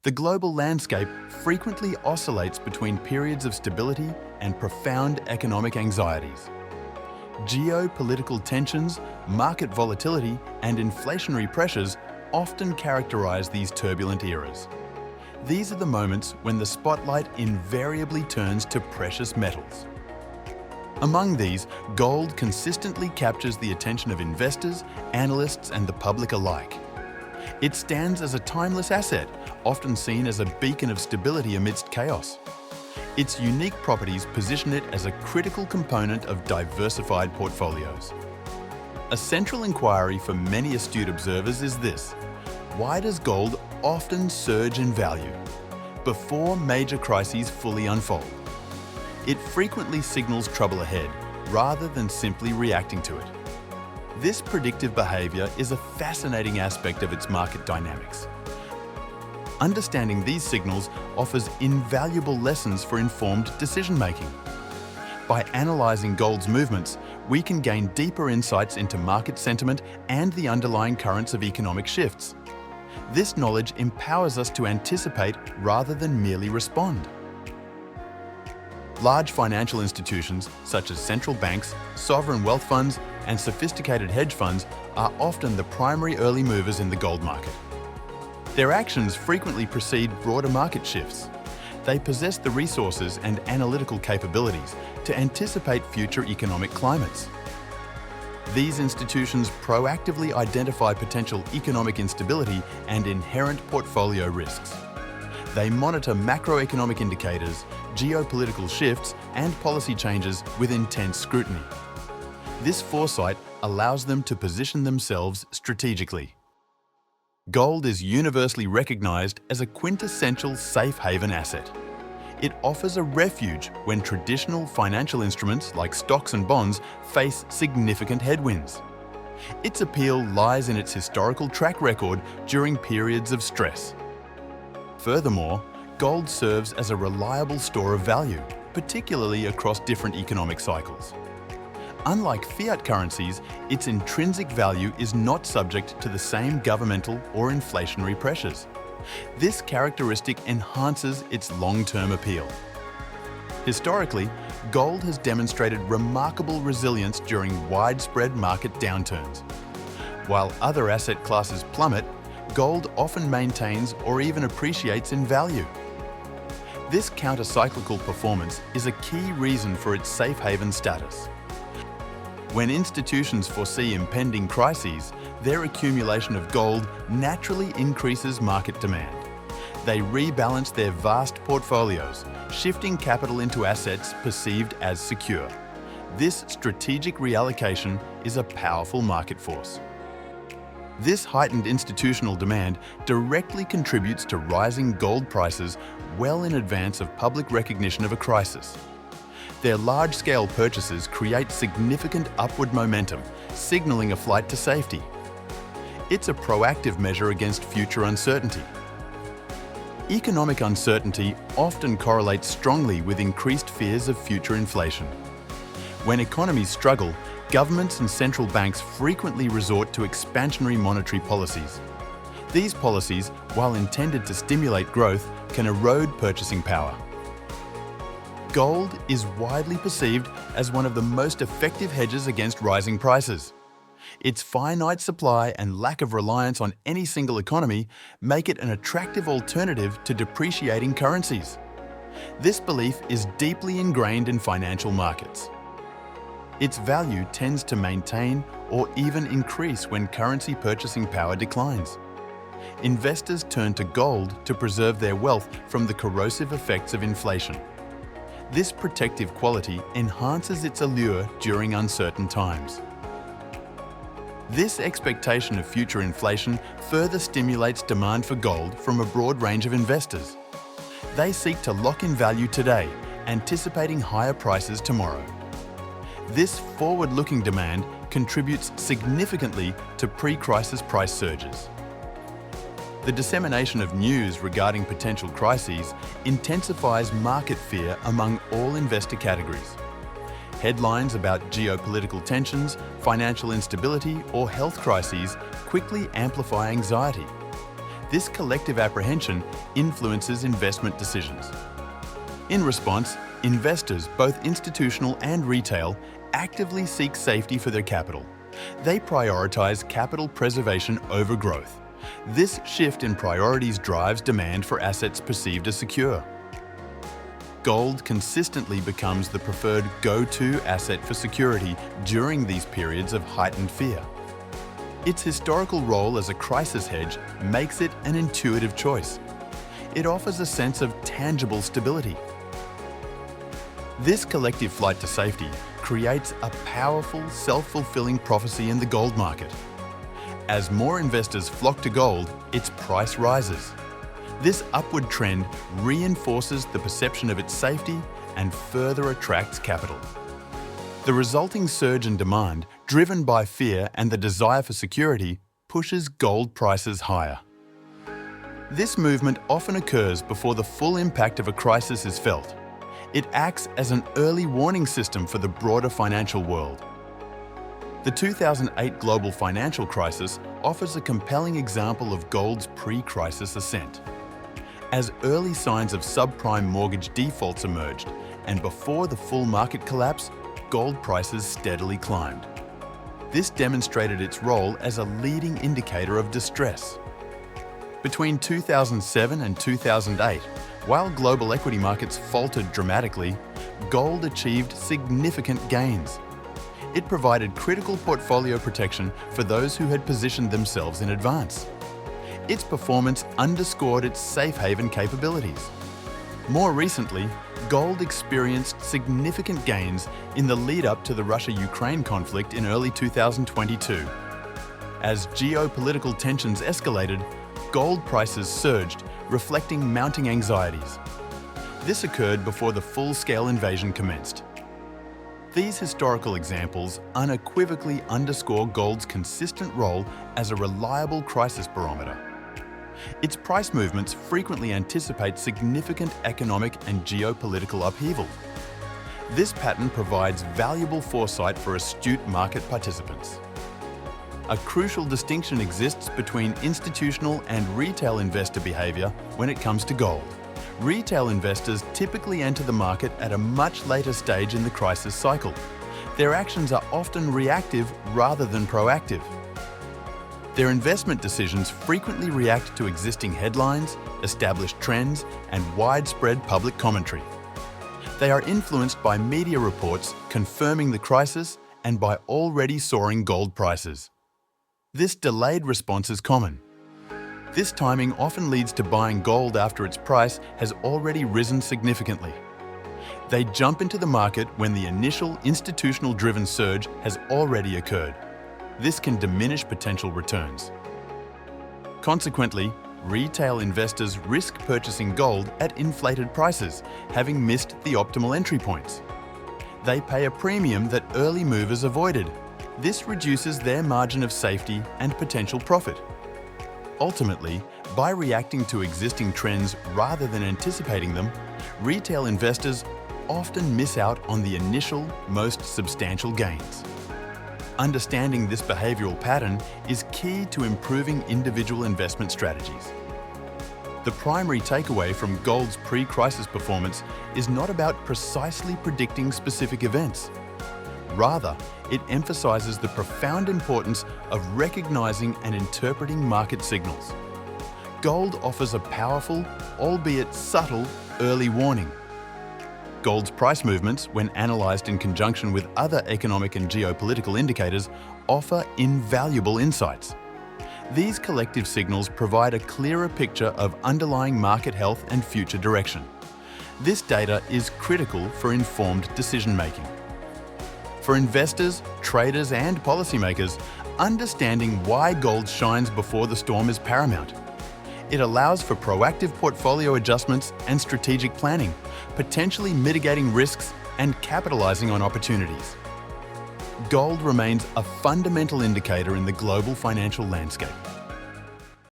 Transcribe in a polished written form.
The global landscape frequently oscillates between periods of stability and profound economic anxieties. Geopolitical tensions, market volatility, and inflationary pressures often characterize these turbulent eras. These are the moments when the spotlight invariably turns to precious metals. Among these, gold consistently captures the attention of investors, analysts, and the public alike. It stands as a timeless asset, often seen as a beacon of stability amidst chaos. Its unique properties position it as a critical component of diversified portfolios. A central inquiry for many astute observers is this: why does gold often surge in value before major crises fully unfold? It frequently signals trouble ahead rather than simply reacting to it. This predictive behaviour is a fascinating aspect of its market dynamics. Understanding these signals offers invaluable lessons for informed decision-making. By analysing gold's movements, we can gain deeper insights into market sentiment and the underlying currents of economic shifts. This knowledge empowers us to anticipate rather than merely respond. Large financial institutions, such as central banks, sovereign wealth funds, and sophisticated hedge funds, are often the primary early movers in the gold market. Their actions frequently precede broader market shifts. They possess the resources and analytical capabilities to anticipate future economic climates. These institutions proactively identify potential economic instability and inherent portfolio risks. They monitor macroeconomic indicators, geopolitical shifts, and policy changes with intense scrutiny. This foresight allows them to position themselves strategically. Gold is universally recognized as a quintessential safe haven asset. It offers a refuge when traditional financial instruments like stocks and bonds face significant headwinds. Its appeal lies in its historical track record during periods of stress. Furthermore, gold serves as a reliable store of value, particularly across different economic cycles. Unlike fiat currencies, its intrinsic value is not subject to the same governmental or inflationary pressures. This characteristic enhances its long-term appeal. Historically, gold has demonstrated remarkable resilience during widespread market downturns. While other asset classes plummet, gold often maintains or even appreciates in value. This counter-cyclical performance is a key reason for its safe haven status. When institutions foresee impending crises, their accumulation of gold naturally increases market demand. They rebalance their vast portfolios, shifting capital into assets perceived as secure. This strategic reallocation is a powerful market force. This heightened institutional demand directly contributes to rising gold prices well in advance of public recognition of a crisis. Their large-scale purchases create significant upward momentum, signaling a flight to safety. It's a proactive measure against future uncertainty. Economic uncertainty often correlates strongly with increased fears of future inflation. When economies struggle, governments and central banks frequently resort to expansionary monetary policies. These policies, while intended to stimulate growth, can erode purchasing power. Gold is widely perceived as one of the most effective hedges against rising prices. Its finite supply and lack of reliance on any single economy make it an attractive alternative to depreciating currencies. This belief is deeply ingrained in financial markets. Its value tends to maintain or even increase when currency purchasing power declines. Investors turn to gold to preserve their wealth from the corrosive effects of inflation. This protective quality enhances its allure during uncertain times. This expectation of future inflation further stimulates demand for gold from a broad range of investors. They seek to lock in value today, anticipating higher prices tomorrow. This forward-looking demand contributes significantly to pre-crisis price surges. The dissemination of news regarding potential crises intensifies market fear among all investor categories. Headlines about geopolitical tensions, financial instability, or health crises quickly amplify anxiety. This collective apprehension influences investment decisions. In response, investors, both institutional and retail, actively seek safety for their capital. They prioritize capital preservation over growth. This shift in priorities drives demand for assets perceived as secure. Gold consistently becomes the preferred go-to asset for security during these periods of heightened fear. Its historical role as a crisis hedge makes it an intuitive choice. It offers a sense of tangible stability. This collective flight to safety creates a powerful, self-fulfilling prophecy in the gold market. As more investors flock to gold, its price rises. This upward trend reinforces the perception of its safety and further attracts capital. The resulting surge in demand, driven by fear and the desire for security, pushes gold prices higher. This movement often occurs before the full impact of a crisis is felt. It acts as an early warning system for the broader financial world. The 2008 global financial crisis offers a compelling example of gold's pre-crisis ascent. As early signs of subprime mortgage defaults emerged, and before the full market collapse, gold prices steadily climbed. This demonstrated its role as a leading indicator of distress. Between 2007 and 2008, while global equity markets faltered dramatically, gold achieved significant gains. It provided critical portfolio protection for those who had positioned themselves in advance. Its performance underscored its safe haven capabilities. More recently, gold experienced significant gains in the lead-up to the Russia-Ukraine conflict in early 2022. As geopolitical tensions escalated, gold prices surged, reflecting mounting anxieties. This occurred before the full-scale invasion commenced. These historical examples unequivocally underscore gold's consistent role as a reliable crisis barometer. Its price movements frequently anticipate significant economic and geopolitical upheaval. This pattern provides valuable foresight for astute market participants. A crucial distinction exists between institutional and retail investor behavior when it comes to gold. Retail investors typically enter the market at a much later stage in the crisis cycle. Their actions are often reactive rather than proactive. Their investment decisions frequently react to existing headlines, established trends, and widespread public commentary. They are influenced by media reports confirming the crisis and by already soaring gold prices. This delayed response is common. This timing often leads to buying gold after its price has already risen significantly. They jump into the market when the initial institutional-driven surge has already occurred. This can diminish potential returns. Consequently, retail investors risk purchasing gold at inflated prices, having missed the optimal entry points. They pay a premium that early movers avoided. This reduces their margin of safety and potential profit. Ultimately, by reacting to existing trends rather than anticipating them, retail investors often miss out on the initial, most substantial gains. Understanding this behavioral pattern is key to improving individual investment strategies. The primary takeaway from gold's pre-crisis performance is not about precisely predicting specific events. Rather, it emphasizes the profound importance of recognizing and interpreting market signals. Gold offers a powerful, albeit subtle, early warning. Gold's price movements, when analyzed in conjunction with other economic and geopolitical indicators, offer invaluable insights. These collective signals provide a clearer picture of underlying market health and future direction. This data is critical for informed decision-making. For investors, traders, and policymakers, understanding why gold shines before the storm is paramount. It allows for proactive portfolio adjustments and strategic planning, potentially mitigating risks and capitalizing on opportunities. Gold remains a fundamental indicator in the global financial landscape.